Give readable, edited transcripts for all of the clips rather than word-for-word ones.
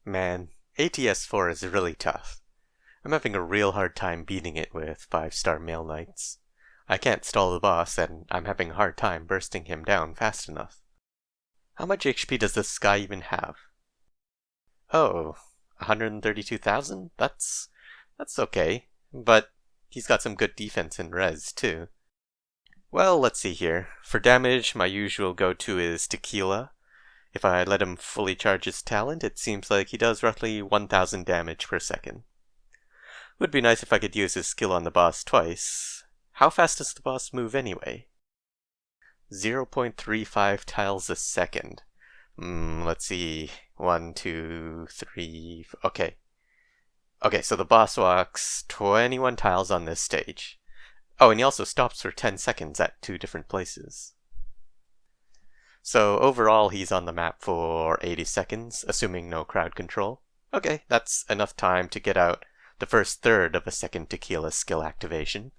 Man, AT-S-4 is really tough. I'm having a real hard time beating it with 5-star male knights. I can't stall the boss, and I'm having a hard time bursting him down fast enough. How much HP does this guy even have? Oh, 132,000? That's okay, but he's got some good defense and res, too. Well, let's see here. For damage, my usual go-to is Tequila. If I let him fully charge his talent, it seems like he does roughly 1,000 damage per second. Would be nice if I could use his skill on the boss twice. How fast does the boss move anyway? 0.35 tiles a second. Let's see. 1, 2, 3... Okay. Okay, so the boss walks 21 tiles on this stage. Oh, and he also stops for 10 seconds at 2 different places. So overall, he's on the map for 80 seconds, assuming no crowd control. Okay, that's enough time to get out the first third of a second Tequila skill activation.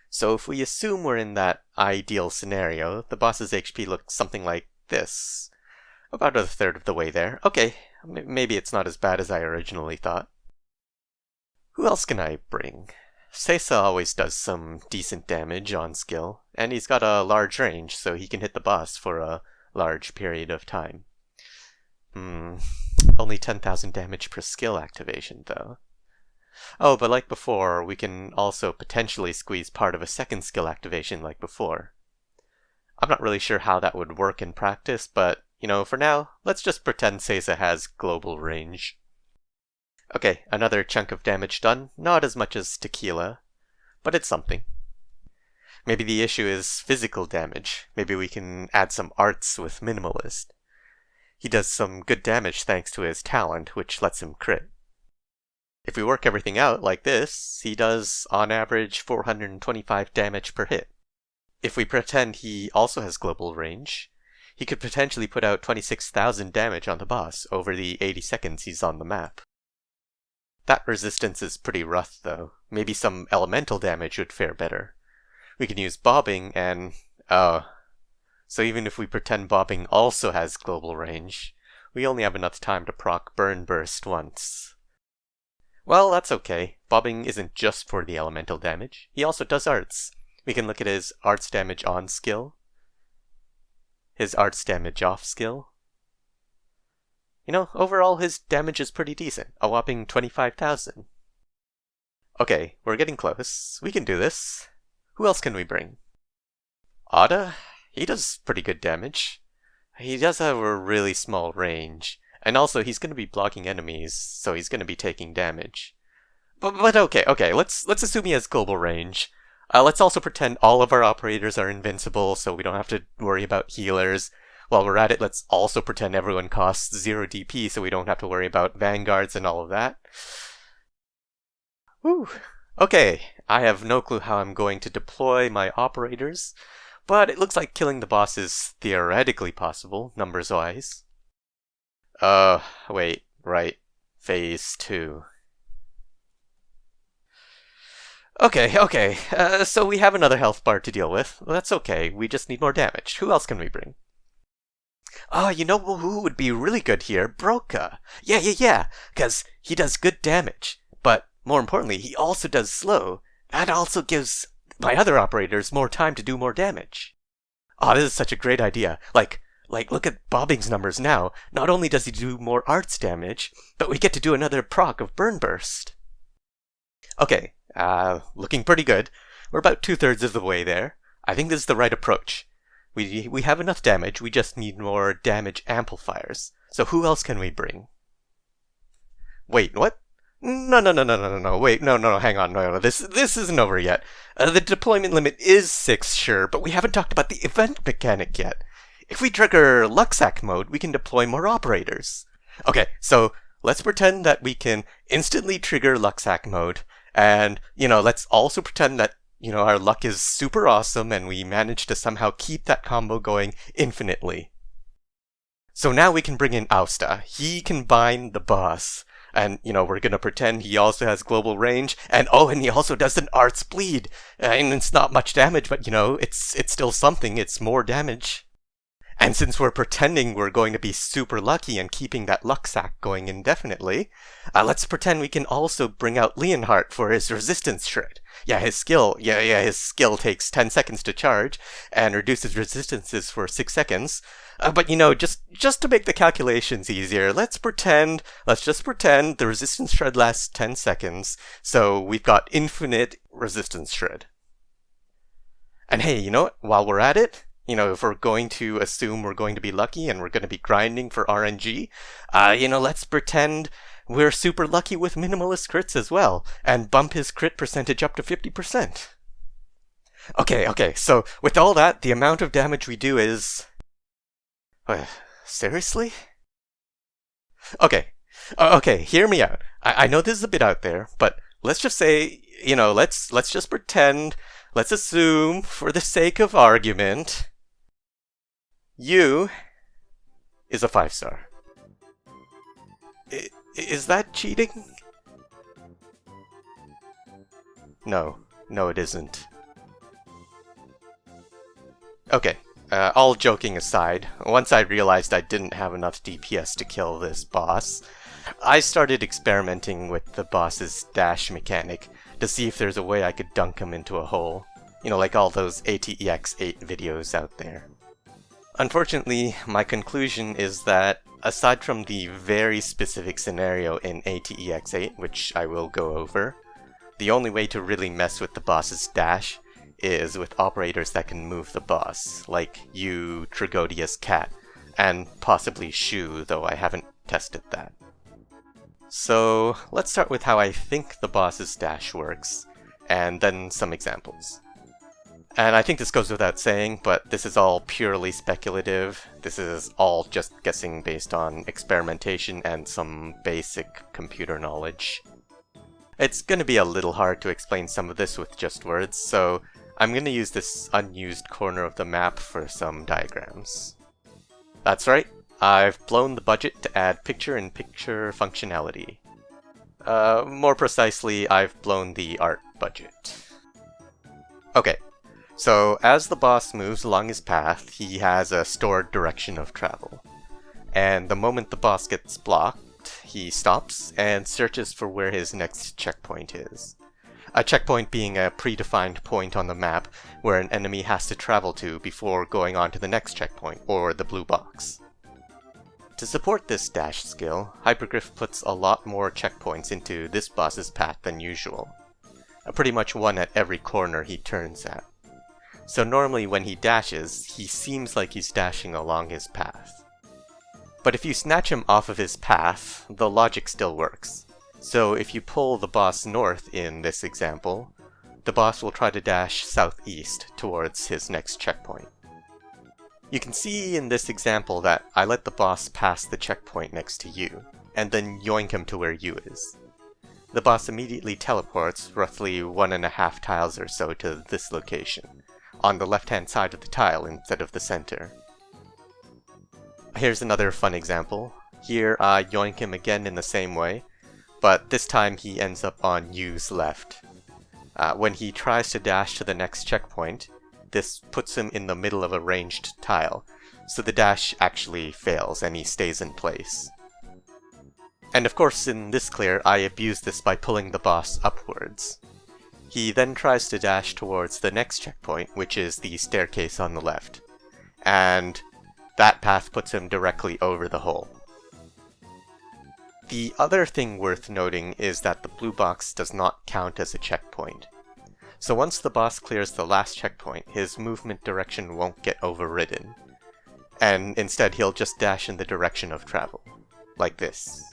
So if we assume we're in that ideal scenario, the boss's HP looks something like this. About a third of the way there. Okay, maybe it's not as bad as I originally thought. Who else can I bring? Seiza always does some decent damage on skill, and he's got a large range, so he can hit the boss for a large period of time. Only 10,000 damage per skill activation, though. Oh, but like before, we can also potentially squeeze part of a second skill activation like before. I'm not really sure how that would work in practice, but, for now, let's just pretend Seiza has global range. Okay, another chunk of damage done. Not as much as Tequila, but it's something. Maybe the issue is physical damage. Maybe we can add some arts with Minimalist. He does some good damage thanks to his talent, which lets him crit. If we work everything out like this, he does, on average, 425 damage per hit. If we pretend he also has global range, he could potentially put out 26,000 damage on the boss over the 80 seconds he's on the map. That resistance is pretty rough, though. Maybe some elemental damage would fare better. We can use bobbing and... So even if we pretend bobbing also has global range, we only have enough time to proc Burn Burst once. Well, that's okay. Bobbing isn't just for the elemental damage. He also does arts. We can look at his arts damage on skill, his arts damage off skill. Overall his damage is pretty decent, a whopping 25,000. Okay, we're getting close. We can do this. Who else can we bring? Ada? He does pretty good damage. He does have a really small range, and also he's going to be blocking enemies, so he's going to be taking damage. But okay, let's assume he has global range. Let's also pretend all of our operators are invincible, so we don't have to worry about healers. While we're at it, let's also pretend everyone costs 0 DP so we don't have to worry about vanguards and all of that. Whew. Okay, I have no clue how I'm going to deploy my operators, but it looks like killing the boss is theoretically possible, numbers-wise. Wait, right. Phase 2. Okay, so we have another health bar to deal with. Well, that's okay, we just need more damage. Who else can we bring? Oh, you know who would be really good here? Broca. Yeah, because he does good damage. But, more importantly, he also does slow. That also gives my other operators more time to do more damage. Oh, this is such a great idea. Like, look at Bobbing's numbers now. Not only does he do more arts damage, but we get to do another proc of Burn Burst. Okay, looking pretty good. We're about 2/3 of the way there. I think this is the right approach. We have enough damage, we just need more damage amplifiers. So who else can we bring? Wait, what? No, wait, no, hang on, no, this isn't over yet. The deployment limit is 6, sure, but we haven't talked about the event mechanic yet. If we trigger Luxac mode, we can deploy more operators. Okay, so let's pretend that we can instantly trigger Luxac mode, and, let's also pretend that our luck is super awesome and we managed to somehow keep that combo going infinitely. So now we can bring in Austa. He can bind the boss. And, we're gonna pretend he also has global range. And he also does an arts bleed. And it's not much damage, but, it's still something. It's more damage. And since we're pretending we're going to be super lucky and keeping that luck sack going indefinitely, let's pretend we can also bring out Leonhardt for his resistance shred. His skill takes 10 seconds to charge and reduces resistances for 6 seconds. But just to make the calculations easier, let's just pretend the resistance shred lasts 10 seconds, so we've got infinite resistance shred. And hey, you know what? While we're at it, if we're going to assume we're going to be lucky and we're going to be grinding for RNG, let's pretend we're super lucky with minimalist crits as well, and bump his crit percentage up to 50%. Okay, so with all that, the amount of damage we do is... seriously? Okay, hear me out. I know this is a bit out there, but let's just say, let's just pretend, let's assume, for the sake of argument, you is a 5-star. Is that cheating? No, it isn't. Okay, all joking aside, once I realized I didn't have enough DPS to kill this boss, I started experimenting with the boss's dash mechanic to see if there's a way I could dunk him into a hole. Like all those AT-S-4 videos out there. Unfortunately, my conclusion is that, aside from the very specific scenario in AT-S-4, which I will go over, the only way to really mess with the boss's dash is with operators that can move the boss, like you, Trigodius Cat, and possibly Shu, though I haven't tested that. So, let's start with how I think the boss's dash works, and then some examples. And I think this goes without saying, but this is all purely speculative. This is all just guessing based on experimentation and some basic computer knowledge. It's going to be a little hard to explain some of this with just words, so I'm going to use this unused corner of the map for some diagrams. That's right, I've blown the budget to add picture-in-picture functionality. More precisely, I've blown the art budget. Okay. So, as the boss moves along his path, he has a stored direction of travel. And the moment the boss gets blocked, he stops and searches for where his next checkpoint is. A checkpoint being a predefined point on the map where an enemy has to travel to before going on to the next checkpoint, or the blue box. To support this dash skill, Hypergriff puts a lot more checkpoints into this boss's path than usual. Pretty much one at every corner he turns at. So normally when he dashes, he seems like he's dashing along his path. But if you snatch him off of his path, the logic still works. So if you pull the boss north in this example, the boss will try to dash southeast towards his next checkpoint. You can see in this example that I let the boss pass the checkpoint next to you, and then yoink him to where you is. The boss immediately teleports roughly 1.5 tiles or so to this location, on the left-hand side of the tile instead of the center. Here's another fun example. Here I yoink him again in the same way, but this time he ends up on Yu's left. When he tries to dash to the next checkpoint, this puts him in the middle of a ranged tile, so the dash actually fails and he stays in place. And of course in this clear I abuse this by pulling the boss upwards. He then tries to dash towards the next checkpoint, which is the staircase on the left, and that path puts him directly over the hole. The other thing worth noting is that the blue box does not count as a checkpoint. So once the boss clears the last checkpoint, his movement direction won't get overridden, and instead he'll just dash in the direction of travel, like this.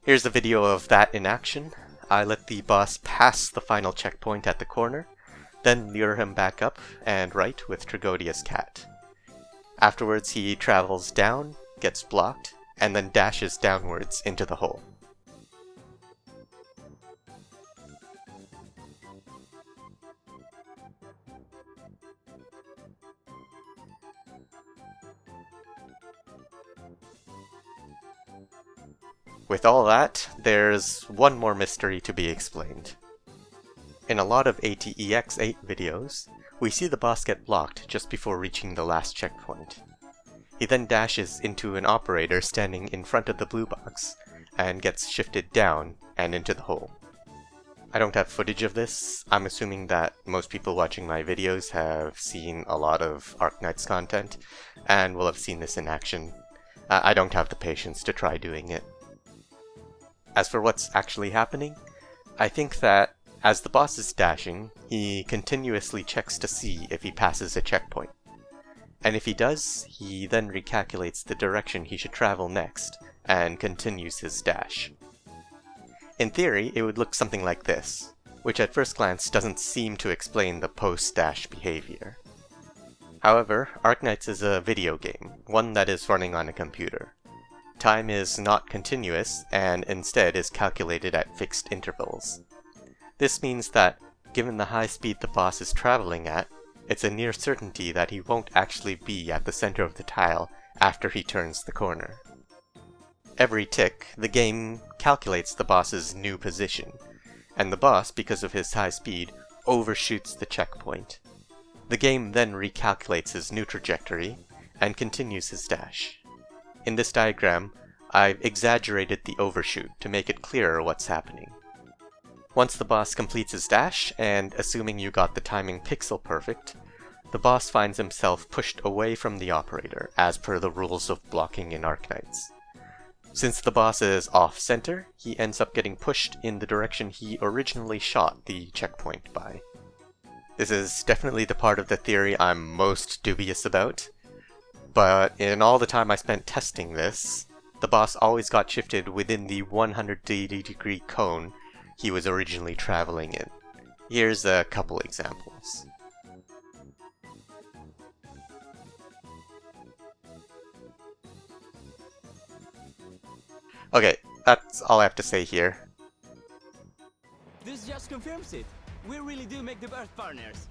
Here's a video of that in action. I let the boss pass the final checkpoint at the corner, then lure him back up and right with Trigodius Cat. Afterwards he travels down, gets blocked, and then dashes downwards into the hole. With all that, there's one more mystery to be explained. In a lot of AT-S-4 videos, We see the boss get blocked just before reaching the last checkpoint. He then dashes into an operator standing in front of the blue box, and gets shifted down and into the hole. I don't have footage of this. I'm assuming that most people watching my videos have seen a lot of Arknights content, and will have seen this in action. I don't have the patience to try doing it. As for what's actually happening, I think that as the boss is dashing, he continuously checks to see if he passes a checkpoint. And if he does, he then recalculates the direction he should travel next, and continues his dash. In theory, it would look something like this, which at first glance doesn't seem to explain the post-dash behavior. However, Arknights is a video game, one that is running on a computer. Time is not continuous, and instead is calculated at fixed intervals. This means that, given the high speed the boss is traveling at, it's a near certainty that he won't actually be at the center of the tile after he turns the corner. Every tick, the game calculates the boss's new position, and the boss, because of his high speed, overshoots the checkpoint. The game then recalculates his new trajectory, and continues his dash. In this diagram, I've exaggerated the overshoot to make it clearer what's happening. Once the boss completes his dash, and assuming you got the timing pixel perfect, the boss finds himself pushed away from the operator, as per the rules of blocking in Arknights. Since the boss is off-center, he ends up getting pushed in the direction he originally shot the checkpoint by. This is definitely the part of the theory I'm most dubious about, but in all the time I spent testing this, the boss always got shifted within the 180-degree cone he was originally traveling in. Here's a couple examples. Okay, that's all I have to say here. This just confirms it. We really do make the Earth partners.